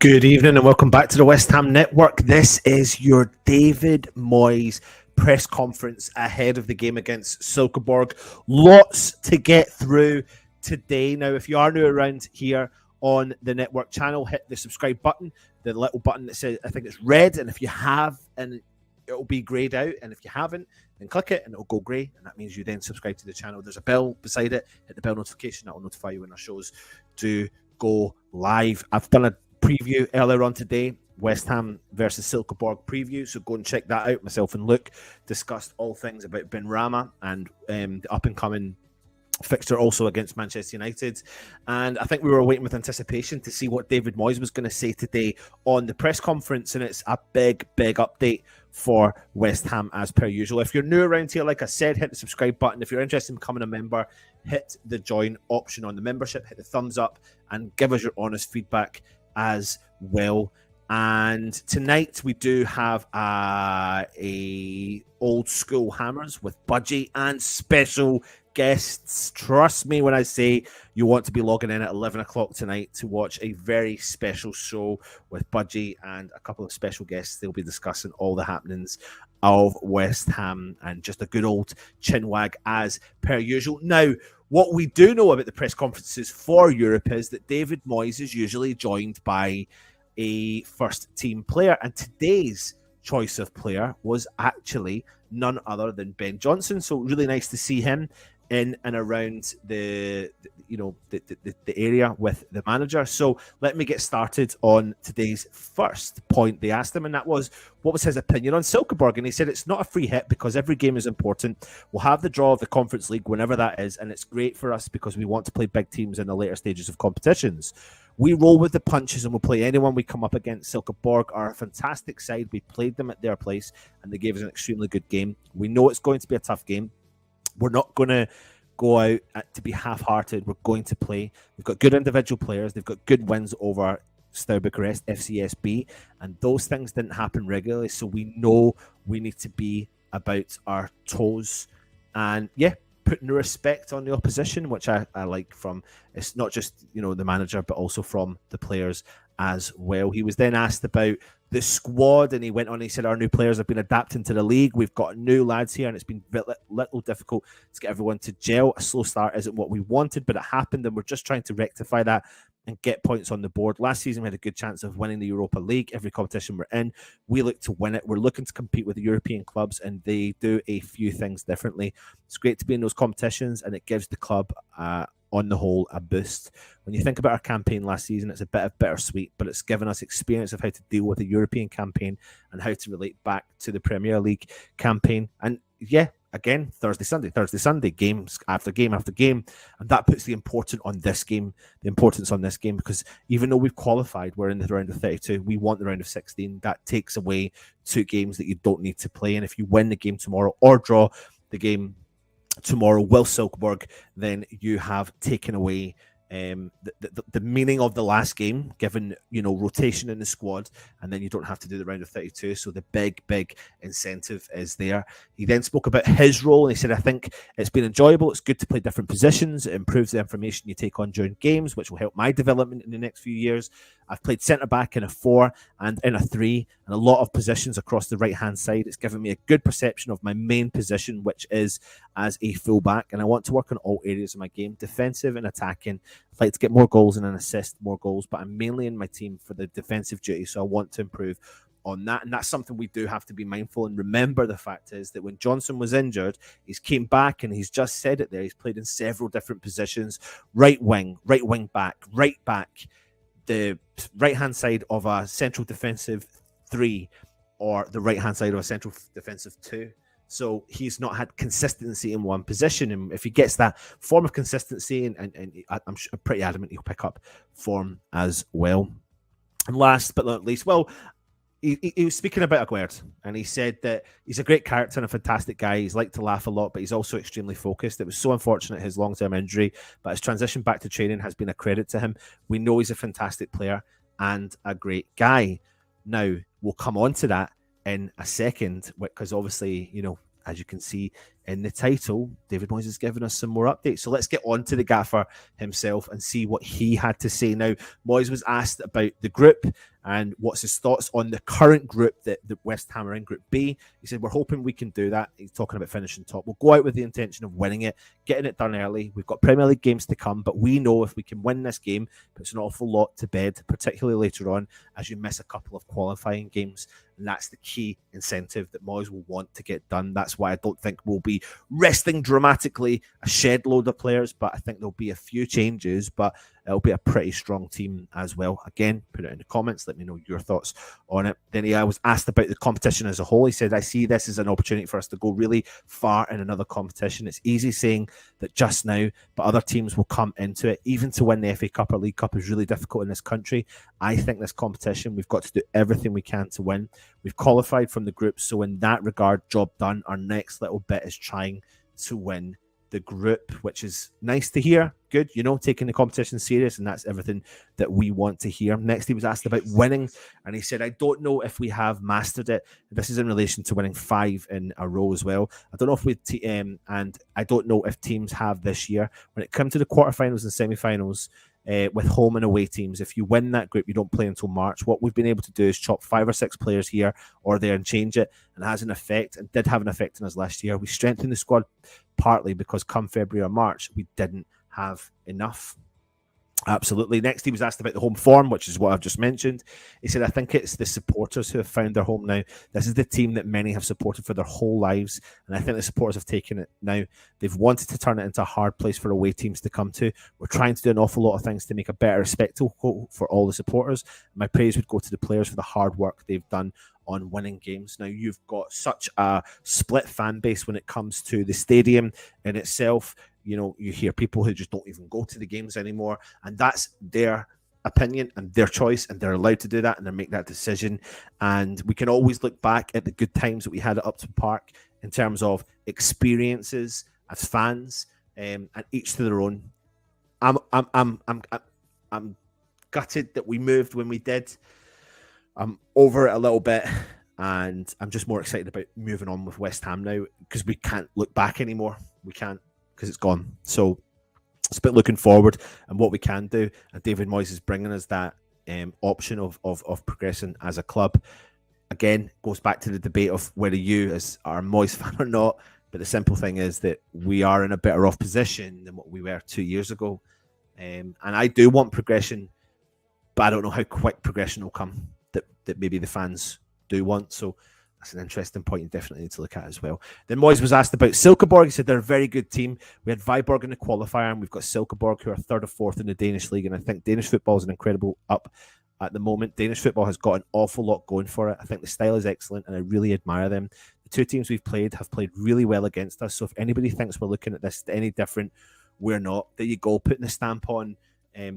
Good evening and welcome back to the West Ham Network. This is your David Moyes press conference ahead of the game against Silkeborg. Lots to get through today. Now, if you are new around here on the network channel, hit the subscribe button, the little button that says, I think it's red, and if you have, and it'll be greyed out, and if you haven't, then click it and it'll go grey, and that means you then subscribe to the channel. There's a bell beside it. Hit the bell notification. That will notify you when our shows do go live. I've done a preview earlier on today, West Ham versus Silkeborg preview, so go and check that out. Myself and Luke discussed all things about Ben Rama and the up-and-coming fixture also against Manchester United, and I think we were waiting with anticipation to see what David Moyes was going to say today on the press conference, and it's a big update for West Ham as per usual. If you're new around here, like I said, hit the subscribe button. If you're interested in becoming a member, hit the join option on the membership, hit the thumbs up and give us your honest feedback as well. And tonight we do have a old school Hammers with Budgie and special guests. Trust me when I say you want to be logging in at 11 o'clock tonight to watch a very special show with Budgie and a couple of special guests. They'll be discussing all the happenings of West Ham and just a good old chinwag as per usual. Now, what we do know about the press conferences for Europe is that David Moyes is usually joined by a first team player, and today's choice of player was actually none other than Ben Johnson. So really nice to see him in and around the area with the manager. So let me get started on today's first point they asked him, and that was, what was his opinion on Silkeborg? And he said it's not a free hit because every game is important. We'll have the draw of the Conference League whenever that is, and it's great for us because we want to play big teams in the later stages of competitions. We roll with the punches and we'll play anyone we come up against. Silkeborg are a fantastic side. We played them at their place and they gave us an extremely good game. We know it's going to be a tough game. We're not going to go out to be half-hearted. We're going to play. We've got good individual players. They've got good wins over Steaua Bucharest, FCSB, and those things didn't happen regularly. So we know we need to be about our toes. And yeah, putting the respect on the opposition, which I like from, it's not just, the manager, but also from the players as well. He was then asked about the squad, and he went on, he said, our new players have been adapting to the league. We've got new lads here, and it's been a little difficult to get everyone to gel. A slow start isn't what we wanted, but it happened, and we're just trying to rectify that and get points on the board. Last season, we had a good chance of winning the Europa League. Every competition we're in, we look to win it. We're looking to compete with the European clubs, and they do a few things differently. It's great to be in those competitions, and it gives the club, on the whole, a boost. When you think about our campaign last season, it's a bit of bittersweet, but it's given us experience of how to deal with a European campaign and how to relate back to the Premier League campaign. And yeah, again, Thursday, Sunday, games after game after game. And that puts the importance on this game, because even though we've qualified, we're in the round of 32, we want the round of 16. That takes away 2 games that you don't need to play. And if you win the game tomorrow or draw the game tomorrow with Silkeborg, then you have taken away the meaning of the last game, given rotation in the squad, and then you don't have to do the round of 32. So the big incentive is there. He then spoke about his role, and he said, I think it's been enjoyable. It's good to play different positions. It improves the information you take on during games, which will help my development in the next few years. I've played centre-back in a 4 and in a 3 and a lot of positions across the right-hand side. It's given me a good perception of my main position, which is as a full-back, and I want to work on all areas of my game, defensive and attacking. I'd like to get more goals and assist more goals, but I'm mainly in my team for the defensive duty, so I want to improve on that. And that's something we do have to be mindful and remember. The fact is that when Johnson was injured, he's came back, and he's just said it there, he's played in several different positions: right wing back, right back, the right-hand side of a central defensive 3 or the right-hand side of a central defensive 2. So he's not had consistency in one position. And if he gets that form of consistency, and I'm pretty adamant he'll pick up form as well. And last but not least, he was speaking about Aguerd, and he said that he's a great character and a fantastic guy. He's liked to laugh a lot, but he's also extremely focused. It was so unfortunate, his long-term injury, but his transition back to training has been a credit to him. We know he's a fantastic player and a great guy. Now, we'll come on to that in a second, because obviously, as you can see, in the title, David Moyes has given us some more updates. So let's get on to the gaffer himself and see what he had to say. Now, Moyes was asked about the group and what's his thoughts on the current group that West Ham are in, Group B. He said, we're hoping we can do that. He's talking about finishing top. We'll go out with the intention of winning it, getting it done early. We've got Premier League games to come, but we know if we can win this game, it puts an awful lot to bed, particularly later on, as you miss a couple of qualifying games. And that's the key incentive that Moyes will want to get done. That's why I don't think we'll be resting dramatically a shed load of players, but I think there'll be a few changes, but it'll be a pretty strong team as well. Again, put it in the comments. Let me know your thoughts on it. Then he was asked about the competition as a whole. He said, I see this as an opportunity for us to go really far in another competition. It's easy saying that just now, but other teams will come into it. Even to win the FA Cup or League Cup is really difficult in this country. I think this competition, we've got to do everything we can to win. We've qualified from the group, so in that regard, job done. Our next little bit is trying to win the group, which is nice to hear. Good, taking the competition serious, and that's everything that we want to hear. Next, he was asked about winning, and he said, I don't know if we have mastered it. This is in relation to winning 5 in a row as well. I don't know if and I don't know if teams have this year. When it comes to the quarterfinals and semi-finals, with home and away teams, if you win that group, you don't play until March. What we've been able to do is chop 5 or 6 players here or there and change it, and it has an effect, and did have an effect on us last year. We strengthened the squad partly because come February or March, we didn't have enough. Absolutely. Next, he was asked about the home form, which is what I've just mentioned. He said, I think it's the supporters who have found their home now. This is the team that many have supported for their whole lives, and I think the supporters have taken it now. They've wanted to turn it into a hard place for away teams to come to. We're trying to do an awful lot of things to make a better spectacle for all the supporters. My praise would go to the players for the hard work they've done on winning games. Now, you've got such a split fan base when it comes to the stadium in itself. You hear people who just don't even go to the games anymore, and that's their opinion and their choice, and they're allowed to do that, and they make that decision. And we can always look back at the good times that we had at Upton Park in terms of experiences as fans, and each to their own. I'm gutted that we moved when we did. I'm over it a little bit, and I'm just more excited about moving on with West Ham now, because we can't look back anymore. We can't, because it's gone. So it's about looking forward and what we can do. And David Moyes is bringing us that option of progressing as a club. Again, goes back to the debate of whether you are a Moyes fan or not. But the simple thing is that we are in a better off position than what we were 2 years ago. And I do want progression, but I don't know how quick progression will come that maybe the fans do want. So that's an interesting point you definitely need to look at as well. Then Moyes was asked about Silkeborg. He said they're a very good team. We had Viborg in the qualifier, and we've got Silkeborg, who are 3rd or 4th in the Danish league. And I think Danish football is an incredible up at the moment. Danish football has got an awful lot going for it. I think the style is excellent, and I really admire them. The 2 teams we've played have played really well against us. So if anybody thinks we're looking at this any different, we're not. There you go, putting a stamp on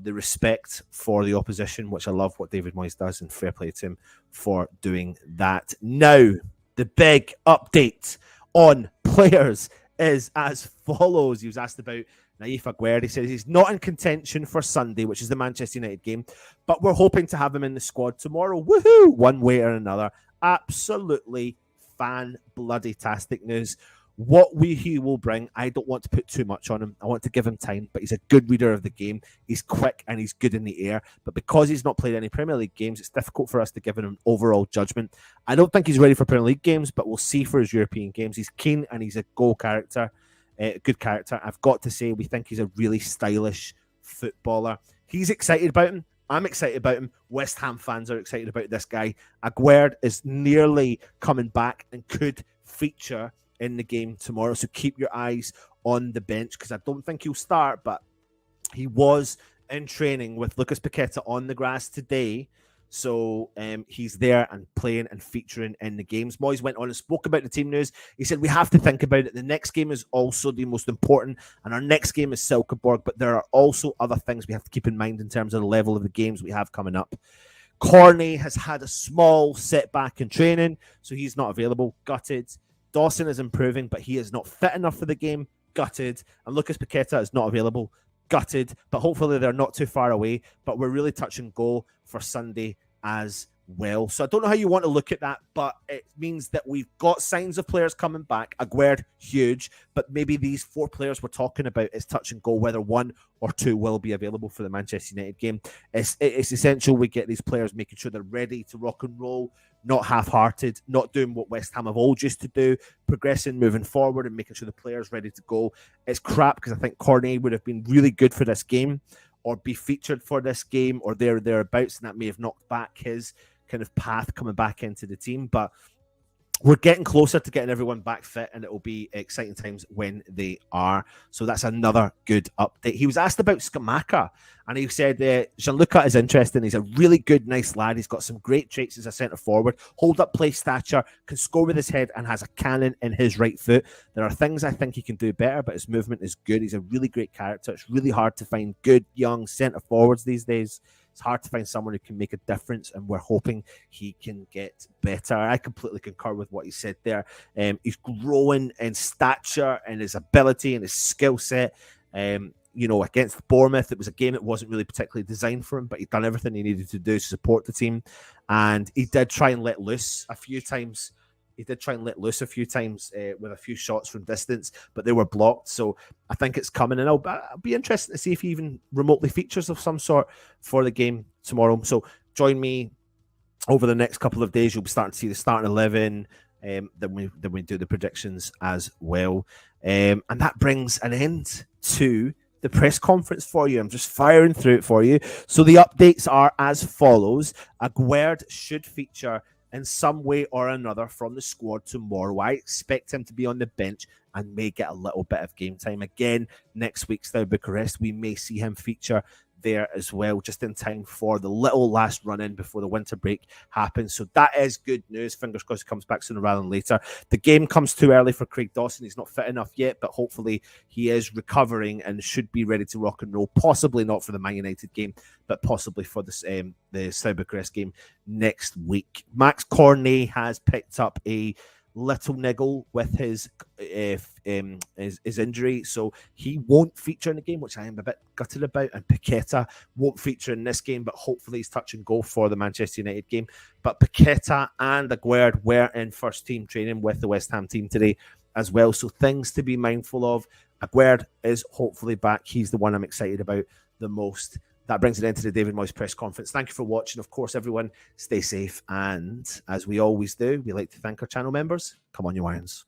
the respect for the opposition, which I love what David Moyes does, and fair play to him for doing that. Now, the big update on players is as follows. He was asked about Naif Aguerd. He says he's not in contention for Sunday, which is the Manchester United game, but we're hoping to have him in the squad tomorrow. Woohoo! One way or another. Absolutely fan-bloody-tastic news. What he will bring, I don't want to put too much on him. I want to give him time, but he's a good reader of the game. He's quick and he's good in the air. But because he's not played any Premier League games, it's difficult for us to give him an overall judgment. I don't think he's ready for Premier League games, but we'll see for his European games. He's keen and he's a goal character, good character. I've got to say, we think he's a really stylish footballer. He's excited about him. I'm excited about him. West Ham fans are excited about this guy. Aguerd is nearly coming back and could feature in the game tomorrow, so keep your eyes on the bench, because I don't think he'll start, but he was in training with Lucas Paqueta on the grass today, so he's there and playing and featuring in the games. Moyes went on and spoke about the team news. He said we have to think about it. The next game is also the most important, and our next game is Silkeborg, but there are also other things we have to keep in mind in terms of the level of the games we have coming up. Cornet has had a small setback in training, so he's not available. Gutted. Dawson is improving, but he is not fit enough for the game. Gutted. And Lucas Paqueta is not available. Gutted. But hopefully they're not too far away. But we're really touch and go for Sunday as well. So I don't know how you want to look at that, but it means that we've got signs of players coming back. Aguerd, huge, but maybe these 4 players we're talking about is touch and go, whether 1 or 2 will be available for the Manchester United game. It's essential we get these players making sure they're ready to rock and roll, not half-hearted, not doing what West Ham have all used to do, progressing, moving forward, and making sure the player's ready to go. It's crap because I think Cornet would have been really good for this game, or be featured for this game, or thereabouts, and that may have knocked back his kind of path coming back into the team. But we're getting closer to getting everyone back fit, and it will be exciting times when they are. So that's another good update. He was asked about Scamacca, and he said Gianluca is interesting. He's a really good, nice lad. He's got some great traits as a centre forward. Hold up play stature, can score with his head, and has a cannon in his right foot. There are things I think he can do better, but his movement is good. He's a really great character. It's really hard to find good young centre forwards these days. It's hard to find someone who can make a difference, and we're hoping he can get better. I completely concur with what he said there. He's growing in stature and his ability and his skill set. Against Bournemouth, it was a game that wasn't really particularly designed for him, but he'd done everything he needed to do to support the team. And he did try and let loose a few times. With a few shots from distance, but they were blocked. So I think it's coming, and I'll be interested to see if he even remotely features of some sort for the game tomorrow. So join me over the next couple of days. You'll be starting to see the starting 11. Then we do the predictions as well. And that brings an end to the press conference for you. I'm just firing through it for you. So the updates are as follows. Aguerd should feature in some way or another from the squad tomorrow. I expect him to be on the bench and may get a little bit of game time. Again, next week's Steaua Bucharest, we may see him feature there as well, just in time for the little last run-in before the winter break happens. So that is good news. Fingers crossed he comes back sooner rather than later. The game comes too early for Craig Dawson. He's not fit enough yet, but hopefully he is recovering and should be ready to rock and roll. Possibly not for the Man United game, but possibly for the Steaua Bucharest game next week. Max Cornet has picked up a little niggle with his injury, so he won't feature in the game, which I am a bit gutted about. And Paqueta won't feature in this game, but hopefully he's touch and go for the Manchester United game. But Paqueta and Aguerd were in first team training with the West Ham team today as well, so things to be mindful of. Aguerd is hopefully back. He's the one I'm excited about the most. That brings it into the David Moyes press conference. Thank you for watching. Of course, everyone, stay safe. And as we always do, we like to thank our channel members. Come on, you Irons.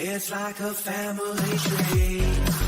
It's like a family tree.